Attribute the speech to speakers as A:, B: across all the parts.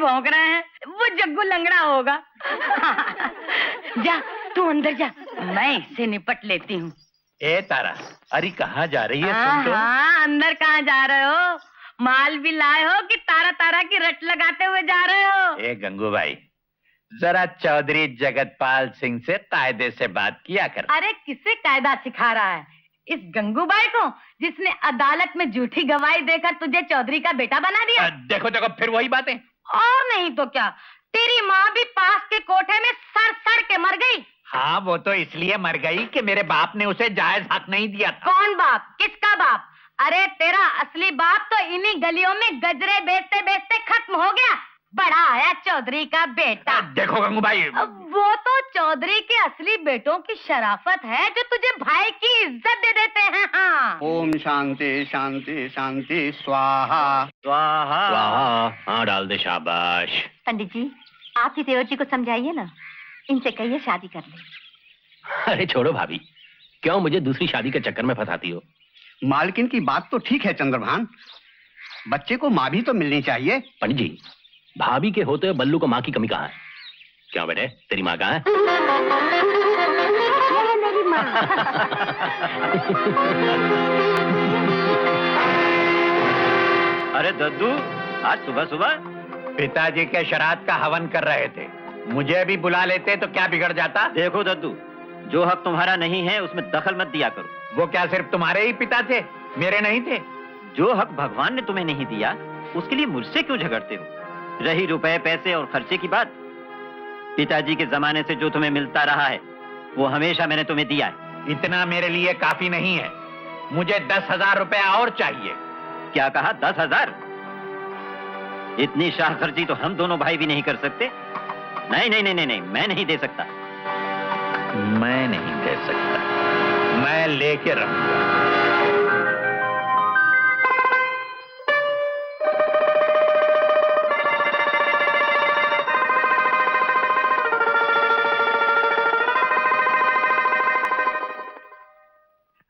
A: भौंक रहे हैं, वो जग्गू लंगड़ा होगा। जा तू अंदर जा, मैं इससे निपट लेती हूँ।
B: ए तारा, अरे कहाँ जा रही है?
A: हाँ,
B: तुम तो
A: हाँ, अंदर कहाँ जा रहे हो? माल भी लाए हो कि तारा तारा की रट लगाते हुए जा रहे हो?
B: ए गंगू भाई, जरा चौधरी जगतपाल सिंह से कायदे से बात किया कर।
A: अरे किसे कायदा सिखा रहा है? इस गंगूबाई को, जिसने अदालत में झूठी गवाही देकर तुझे चौधरी का बेटा बना दिया।
B: देखो देखो, फिर वही बातें।
A: और नहीं तो क्या, तेरी माँ भी पास के कोठे में सड़ सड़ के मर गई।
B: हाँ, वो तो इसलिए मर गई कि मेरे बाप ने उसे जायज हक नहीं दिया था।
A: कौन बाप? किसका बाप? अरे तेरा असली बाप तो इन्हीं गलियों में गजरे बेचते बेचते खत्म हो गया। बड़ा आया चौधरी का बेटा।
B: देखो गंगू भाई,
A: वो तो चौधरी के असली बेटों की शराफत है जो तुझे भाई की इज्जत दे देते हैं। हाँ।
C: ओम शांति शांति शांति स्वाहा
B: स्वाहा
D: स्वाहा। हाँ डाल दे, शाबाश।
A: पंडित जी, आप ही देवर जी को समझाइए ना, इनसे कहिए शादी कर ले।
D: अरे छोड़ो भाभी, क्यों मुझे दूसरी शादी के चक्कर में फंसाती हो?
C: मालकिन की बात तो ठीक है चंद्रभान, बच्चे को माँ भी तो मिलनी चाहिए।
D: पंडित जी, भाभी के होते हुए बल्लू को माँ की कमी कहाँ है? क्यों बेटे, तेरी माँ कहाँ है?
A: मेरी माँ।
E: अरे दद्दू, आज सुबह सुबह
B: पिताजी के श्राद्ध का हवन कर रहे थे, मुझे भी बुला लेते तो क्या बिगड़ जाता?
E: देखो दद्दू, जो हक तुम्हारा नहीं है उसमें दखल मत दिया करो।
B: वो क्या सिर्फ तुम्हारे ही पिता थे, मेरे नहीं थे?
E: जो हक भगवान ने तुम्हें नहीं दिया उसके लिए मुझसे क्यों झगड़ते हो? रही रुपए पैसे और खर्चे की बात, पिताजी के जमाने से जो तुम्हें मिलता रहा है वो हमेशा मैंने तुम्हें दिया है।
B: इतना मेरे लिए काफी नहीं है, मुझे 10,000 रुपए और चाहिए।
E: क्या कहा? 10,000? इतनी शाह खर्ची तो हम दोनों भाई भी नहीं कर सकते। नहीं नहीं नहीं नहीं, नहीं मैं नहीं दे सकता।
B: मैं नहीं दे सकता, मैं लेके रहूंगा।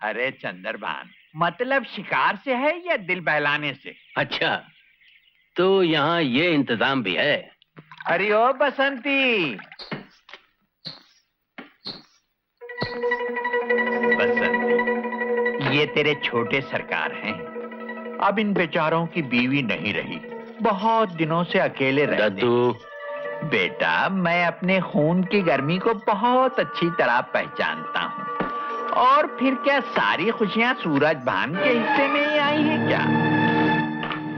B: अरे चंद्रभान, मतलब शिकार से है या दिल बहलाने से?
D: अच्छा, तो यहाँ ये इंतजाम भी है।
B: अरे ओ बसंती, बसंती, ये तेरे छोटे सरकार हैं। अब इन बेचारों की बीवी नहीं रही, बहुत दिनों से अकेले रहते।
D: दद्दू,
B: बेटा, मैं अपने खून की गर्मी को बहुत अच्छी तरह पहचानता हूँ। और फिर क्या सारी खुशियाँ सूरजभान के हिस्से में ही आई है क्या?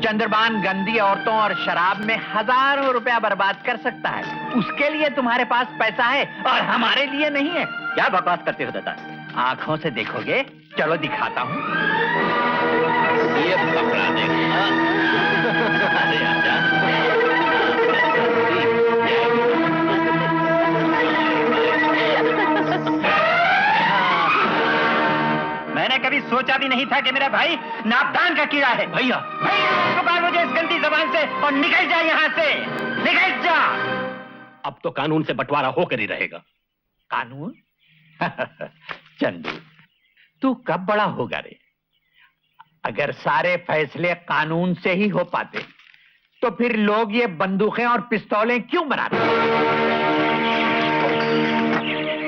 B: चंद्रभान गंदी औरतों और शराब में हजारों रुपया बर्बाद कर सकता है, उसके लिए तुम्हारे पास पैसा है और हमारे लिए नहीं है।
E: क्या बकवास करते हो दादा?
B: आंखों से देखोगे? चलो दिखाता हूँ।
D: ये पकड़ा देगा। अरे आजा।
E: मैंने कभी सोचा भी नहीं था कि मेरा भाई नापदान का कीड़ा है।
D: भैया,
E: भैया मुझे इस गंदी जबान से और निकल जा यहाँ से, निकल जा।
D: अब तो कानून से बंटवारा होकर ही रहेगा।
B: कानून? चंदू, तू कब बड़ा होगा रे? अगर सारे फैसले कानून से ही हो पाते तो फिर लोग ये बंदूकें और पिस्तौलें क्यों बनाते?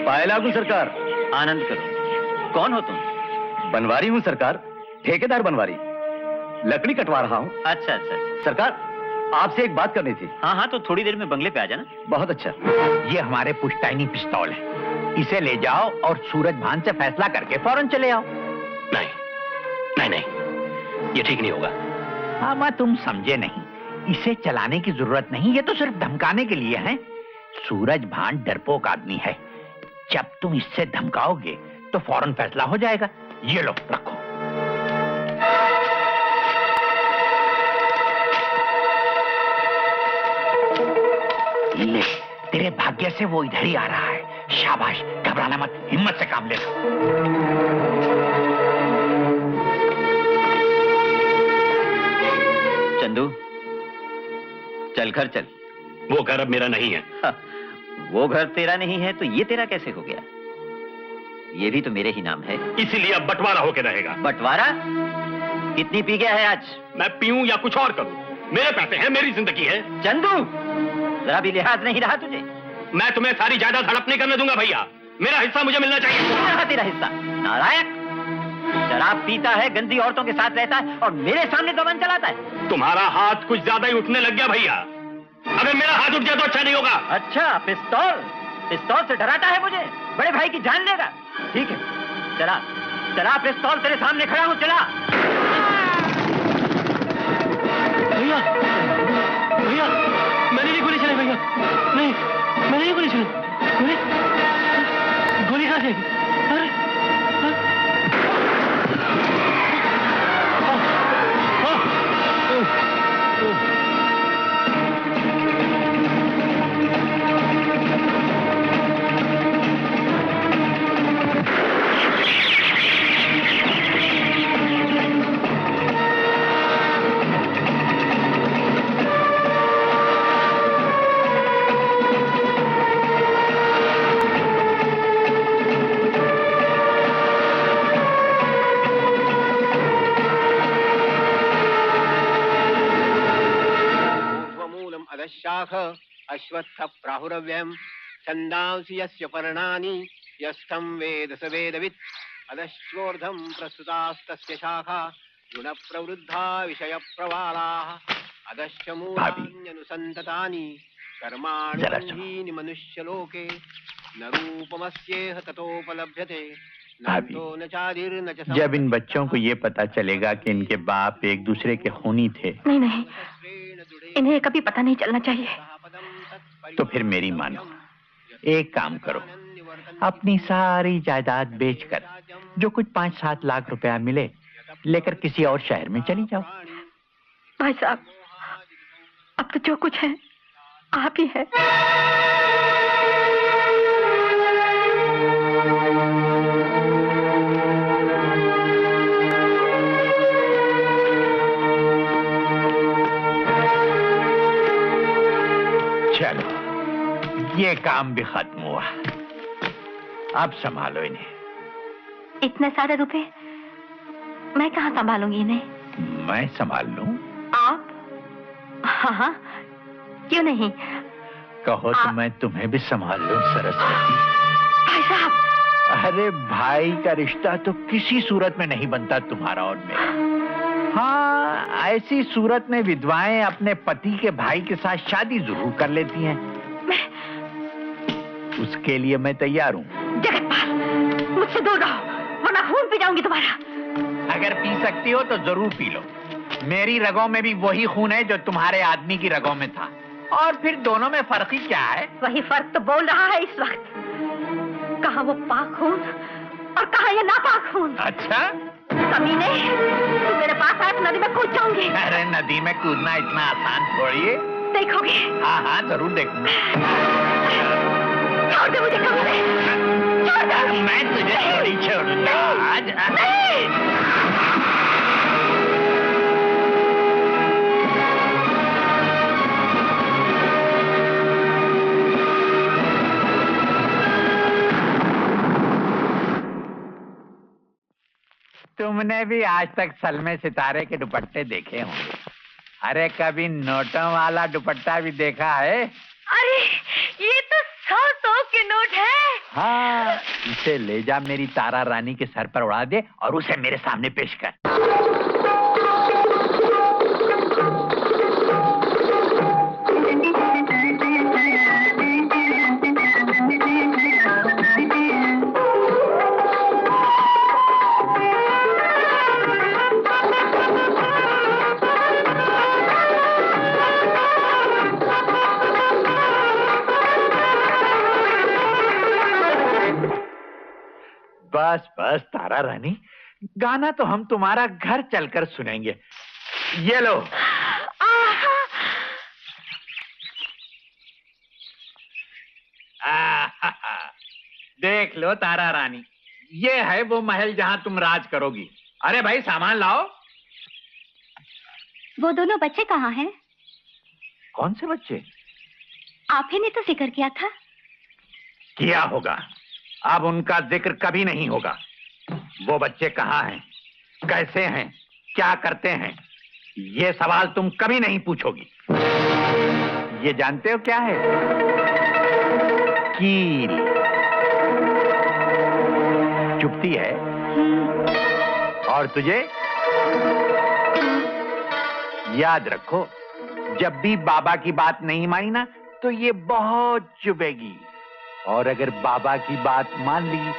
C: पाए लागू सरकार।
E: आनंद करो। कौन हो तुम?
C: बनवारी हूँ सरकार, ठेकेदार बनवारी, लकड़ी कटवा रहा हूँ।
E: अच्छा अच्छा।
C: सरकार, आपसे एक बात करनी थी।
E: हाँ हाँ, तो थोड़ी देर में बंगले पे आ जाना।
C: बहुत अच्छा।
B: ये हमारे पुश्तैनी पिस्तौल है, इसे ले जाओ और सूरजभान से फैसला करके फौरन चले आओ।
D: नहीं नहीं नहीं, ये ठीक नहीं होगा।
B: हाँ, मैं तुम समझे नहीं, इसे चलाने की जरूरत नहीं, ये तो सिर्फ धमकाने के लिए है। सूरजभान डरपोक आदमी है, जब तुम इससे धमकाओगे तो फौरन फैसला हो जाएगा। ये लो, रखो। ले, तेरे भाग्य से वो इधर ही आ रहा है। शाबाश, घबराना मत, हिम्मत से काम ले लो।
E: चंदू, चल घर चल।
D: वो घर अब मेरा नहीं है।
E: हाँ, वो घर तेरा नहीं है तो ये तेरा कैसे हो गया? ये भी तो मेरे ही नाम है।
D: इसीलिए अब बंटवारा होकर रहेगा।
E: बंटवारा? कितनी पी गया है आज?
D: मैं पीऊं या कुछ और करूं, मेरे पैसे हैं, मेरी जिंदगी है।
E: चंदू, जरा भी लिहाज नहीं रहा तुझे।
D: मैं तुम्हें सारी जायदाद हड़प नहीं करने दूंगा भैया। मेरा हिस्सा मुझे मिलना चाहिए।
E: कहाँ रहा तेरा हिस्सा? नालायक, शराब पीता है, गंदी औरतों के साथ रहता है और मेरे सामने दबन चलाता है।
D: तुम्हारा हाथ कुछ ज्यादा ही उठने लग गया भैया। अगर मेरा हाथ उठ गया तो अच्छा नहीं होगा।
E: अच्छा, पिस्तौल पिस्तौल से डराता है मुझे? बड़े भाई की जान लेगा? ठीक है, चला चला, पिस्तौल तेरे सामने खड़ा हूँ, चला।
D: भैया भैया, मैंने नहीं गोली चलाई भैया। नहीं, मैंने नहीं गोली चलाई। गोली कहाँ से? अरे
F: शाख अश्वत्थ प्राहुरव्ययम् छन्दांसि यस्य पर्णानि यस्थं वेद स वेदवित् अधश्चोर्ध्वं प्रस्तुतास्तस्य शाखा गुणप्रवृद्धा विषयप्रवालाः अधश्च मूलान्यनुसन्ततानि कर्माणि मनुष्यलोके न रूपमस्येह ततोपलभ्यते न तो न चादिर्न च।
B: जब इन बच्चों को ये पता चलेगा कि इनके बाप एक दूसरे के खूनी थे,
A: नहीं, इन्हें कभी पता नहीं चलना चाहिए।
B: तो फिर मेरी मानो, एक काम करो, अपनी सारी जायदाद बेचकर जो कुछ 5-7 लाख रुपया मिले लेकर किसी और शहर में चली जाओ।
A: भाई साहब, अब तो जो कुछ है आप ही है।
B: चलो, ये काम भी खत्म हुआ। अब संभालो इन्हें।
A: इतने सारे रुपए मैं कहाँ संभालूंगी इन्हें?
B: मैं संभाल लूं?
A: आप? हाँ, क्यों नहीं?
B: कहो तो मैं तुम्हें भी संभाल लूं सरस्वती।
A: भाई साहब,
B: अरे भाई का रिश्ता तो किसी सूरत में नहीं बनता तुम्हारा और मेरा। हाँ, ऐसी सूरत में विधवाएं अपने पति के भाई के साथ शादी जरूर कर लेती हैं। उसके लिए मैं तैयार हूँ।
A: जगतपाल, मुझसे दूर रहो वरना खून पी जाऊंगी तुम्हारा।
B: अगर पी सकती हो तो जरूर पी लो। मेरी रगों में भी वही खून है जो तुम्हारे आदमी की रगों में था। और फिर दोनों में फर्क ही क्या है?
A: वही फर्क तो बोल रहा है इस वक्त। कहाँ वो पाक खून और कहाँ ये नापाक खून।
B: अच्छा,
A: कमीने, तू मेरे पास आए तो नदी में कूद जाऊंगी।
B: अरे नदी में कूदना इतना आसान थोड़ी है।
A: देखोगे?
B: हाँ, जरूर देखूंगा।
A: छोड़ दे मुझे, कमीने, छोड़ दे।
B: मैं तुझे थोड़ी छोड़ूंगा आज। तुमने भी आज तक सलमे सितारे के दुपट्टे देखे होंगे। अरे कभी नोटों वाला दुपट्टा भी देखा है?
A: अरे ये तो 100 के नोट है।
B: हाँ, इसे ले जा, मेरी तारा रानी के सर पर उड़ा दे और उसे मेरे सामने पेश कर। बस बस तारा रानी, गाना तो हम तुम्हारा घर चलकर सुनेंगे। ये लो। देख लो तारा रानी, ये है वो महल जहां तुम राज करोगी। अरे भाई सामान लाओ।
A: वो दोनों बच्चे कहाँ हैं?
B: कौन से बच्चे?
A: आप ही ने तो जिक्र किया था।
B: किया होगा, अब उनका जिक्र कभी नहीं होगा। वो बच्चे कहाँ हैं, कैसे हैं, क्या करते हैं, ये सवाल तुम कभी नहीं पूछोगी। ये जानते हो क्या है? कील। चुभती है। और तुझे? याद रखो, जब भी बाबा की बात नहीं मानी ना, तो ये बहुत चुभेगी। और अगर बाबा की बात मान ली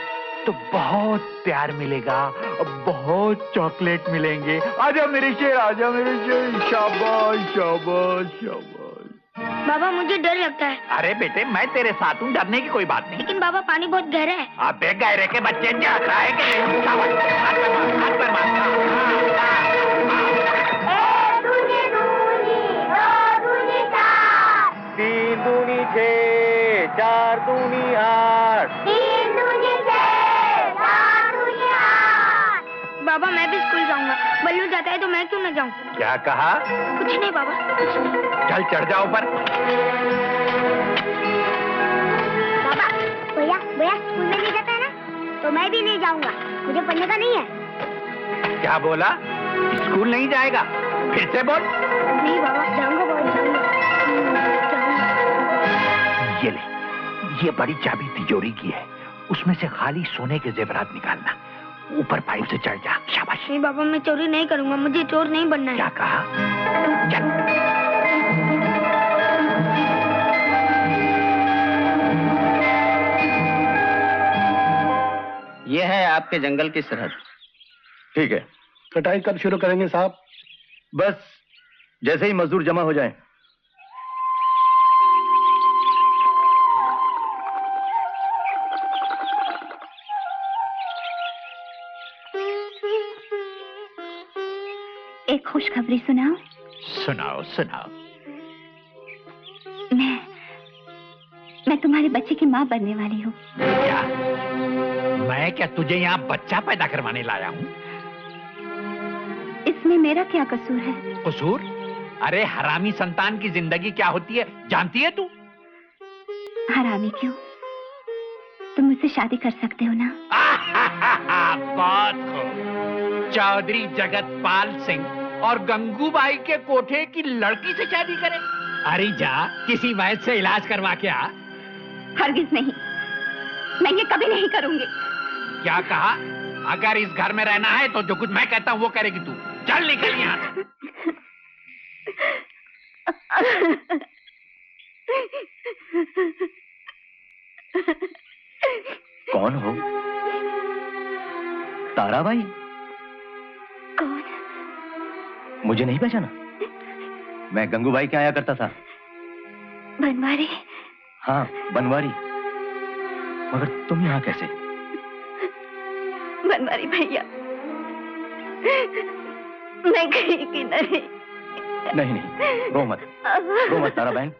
B: तो बहुत प्यार मिलेगा, बहुत चॉकलेट मिलेंगे। आजा मेरे शेर, आजा मेरे शेर। शाबाश शाबाश शाबाश।
G: बाबा मुझे डर लगता है।
B: अरे बेटे, मैं तेरे साथ हूँ, डरने की कोई बात नहीं।
G: लेकिन बाबा पानी बहुत गहरा है।
B: आप गहरे के बच्चे जाता है कि नहीं? शाबाश, हाथ पर मार, हाथ पर मार। तीन दूनी 6, 4 दूनी 8।
G: बाबा मैं भी स्कूल जाऊंगा। बल्लू जाता है तो मैं क्यों न जाऊं?
B: क्या कहा?
G: कुछ नहीं बाबा, कुछ नहीं।
B: चल चढ़ जाओ ऊपर।
G: बाबा भैया स्कूल में नहीं जाता है ना, तो मैं भी नहीं जाऊंगा। मुझे पढ़ने का नहीं है।
B: क्या बोला? स्कूल नहीं जाएगा? फिर से बोल।
G: नहीं बाबा, जाऊंगा बाबा, जाऊंगा।
B: ये ले, ये बड़ी चाबी तिजोरी की है, उसमें से खाली सोने के जेवरात निकालना। ऊपर पाइप से चढ़ जा। शाबाश।
G: नहीं बाबा, मैं चोरी नहीं करूंगा, मुझे चोर नहीं बनना है।
B: क्या कहा? चल।
C: ये है आपके जंगल की सरहद।
D: ठीक है। कटाई कब शुरू करेंगे साहब? बस जैसे ही मजदूर जमा हो जाएं।
H: एक खुशखबरी सुनाओ।
B: सुनाओ सुनाओ।
H: मैं तुम्हारे बच्चे की माँ बनने वाली हूँ।
B: क्या? मैं क्या तुझे यहाँ बच्चा पैदा करवाने लाया हूँ?
H: इसमें मेरा क्या कसूर है?
B: कसूर? अरे हरामी संतान की जिंदगी क्या होती है जानती है तू?
H: हरामी क्यों? तुम मुझसे शादी कर सकते हो ना?
B: बहुत खूब। चौधरी जगतपाल सिंह और गंगूबाई के कोठे की लड़की से शादी करे? अरे जा, किसी वैद्य से इलाज करवा के आ।
H: हरगिज नहीं, मैं ये कभी नहीं करूंगी।
B: क्या कहा? अगर इस घर में रहना है तो जो कुछ मैं कहता हूँ वो करेगी तू। चल निकल यहाँ से।
D: कौन हो? ताराबाई?
H: कौन?
D: मुझे नहीं पहचाना? मैं गंगूबाई के आया करता था।
H: बनवारी?
D: हाँ, बनवारी। मगर तुम यहाँ कैसे?
H: बनवारी भैया, मैं कहीं की नहीं।
D: नहीं, रो मत तारा बहन।